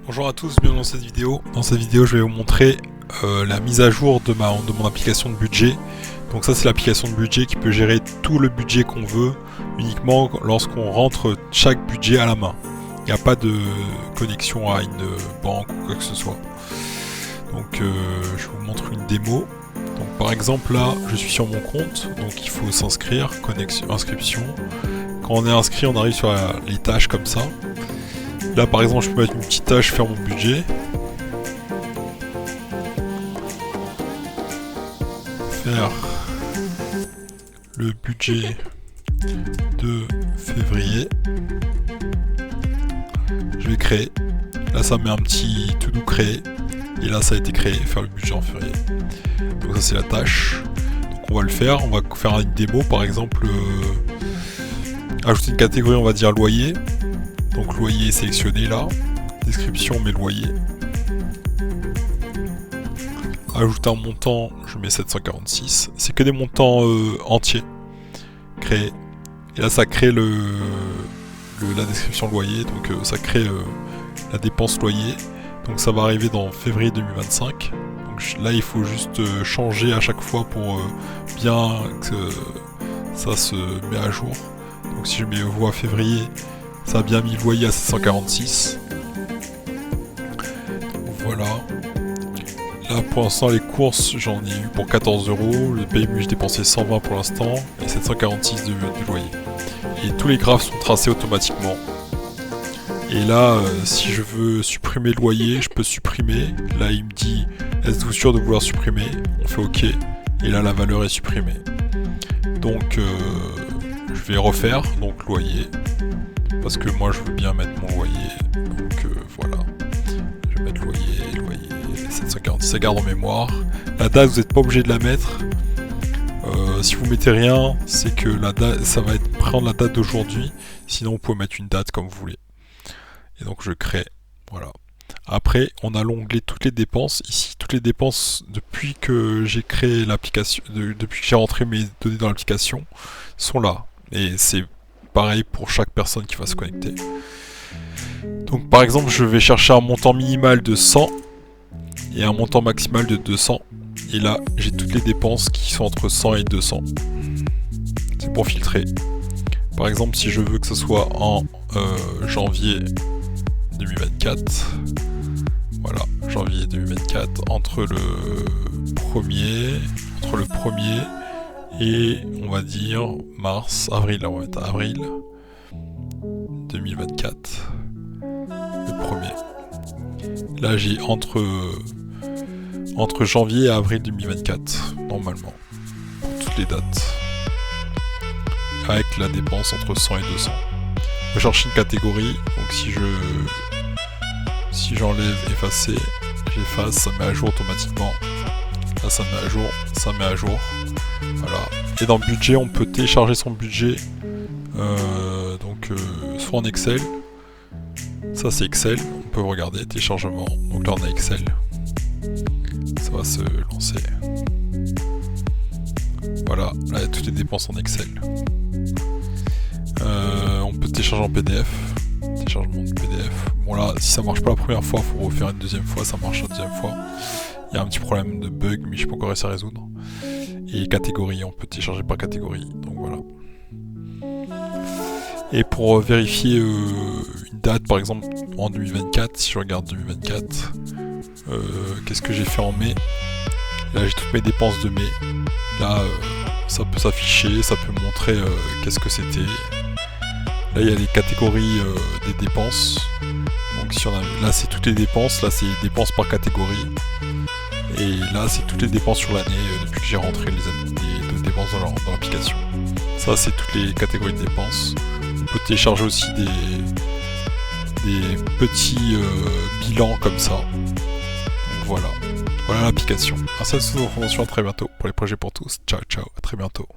Bonjour à tous, bienvenue dans cette vidéo. Dans cette vidéo, je vais vous montrer la mise à jour de mon application de budget. Donc ça, c'est l'application de budget qui peut gérer tout le budget qu'on veut, uniquement lorsqu'on rentre chaque budget à la main. Il n'y a pas de connexion à une banque ou quoi que ce soit. Donc je vous montre une démo. Donc par exemple là, je suis sur mon compte, donc il faut s'inscrire, inscription. Quand on est inscrit, on arrive sur les tâches comme ça. Là par exemple, je peux mettre une petite tâche, faire mon budget. Faire le budget de février. Je vais créer. Là ça met un petit to do créé. Et là ça a été créé, faire le budget en février. Donc ça c'est la tâche. Donc on va le faire. On va faire une démo par exemple. Ajouter une catégorie, on va dire loyer. Donc loyer est sélectionné là. Description, on met loyer. Ajouter un montant, je mets 746. C'est que des montants entiers. Créer. Et là ça crée la description loyer. Donc ça crée la dépense loyer. Donc ça va arriver dans février 2025. Donc là il faut juste changer à chaque fois pour bien que ça se met à jour. Donc si je mets voie février, ça a bien mis le loyer à 746. Donc voilà. Là pour l'instant les courses j'en ai eu pour 14 €. Le PMU j'ai dépensé 120 pour l'instant et 746 de loyer. Et tous les graphes sont tracés automatiquement. Et là si je veux supprimer le loyer, je peux supprimer. Là il me dit êtes-vous sûr de vouloir supprimer? On fait OK. Et là la valeur est supprimée. Donc je vais refaire donc loyer. Parce que moi je veux bien mettre mon loyer. Donc voilà. Je vais mettre loyer 746, ça garde en mémoire. La date vous n'êtes pas obligé de la mettre. Si vous mettez rien, c'est que la date, ça va être prendre la date d'aujourd'hui. Sinon vous pouvez mettre une date comme vous voulez. Et donc je crée. Voilà. Après on a l'onglet toutes les dépenses. Ici toutes les dépenses depuis que j'ai créé l'application, depuis que j'ai rentré mes données dans l'application, sont là. Et c'est pareil pour chaque personne qui va se connecter. Donc par exemple je vais chercher un montant minimal de 100 et un montant maximal de 200. Et là j'ai toutes les dépenses qui sont entre 100 et 200. C'est pour filtrer. Par exemple si je veux que ce soit en janvier 2024. Voilà, janvier 2024, entre le 1er et on va dire avril, là on va mettre avril 2024, le 1er. Là j'ai entre janvier et avril 2024, normalement, pour toutes les dates, avec la dépense entre 100 et 200. Je cherche une catégorie, donc si j'enlève effacer, j'efface, ça met à jour automatiquement. Là ça met à jour, ça met à jour. Voilà. Et dans budget, on peut télécharger son budget soit en Excel. Ça c'est Excel, on peut regarder téléchargement. Donc là on a Excel. Ça va se lancer. Voilà, là il y a toutes les dépenses en Excel. On peut télécharger en PDF. Téléchargement de PDF. Bon là, si ça marche pas la première fois, il faut refaire une deuxième fois, ça marche la deuxième fois. Il y a un petit problème de bug, mais je n'ai pas encore réussi à résoudre. Et catégorie, on peut télécharger par catégorie. Donc voilà. Et pour vérifier une date, par exemple en 2024, si je regarde 2024, qu'est-ce que j'ai fait en mai? Là j'ai toutes mes dépenses de mai. Là ça peut s'afficher, ça peut montrer qu'est-ce que c'était. Là il y a les catégories des dépenses. Donc si on a, là c'est toutes les dépenses, là c'est les dépenses par catégorie. Et là c'est toutes les dépenses sur l'année depuis que j'ai rentré les dépenses dans l'application. Ça c'est toutes les catégories de dépenses. On peut télécharger aussi des petits bilans comme ça. Donc voilà. Voilà l'application. Merci à tous vos informations, à très bientôt pour les projets pour tous. Ciao ciao, à très bientôt.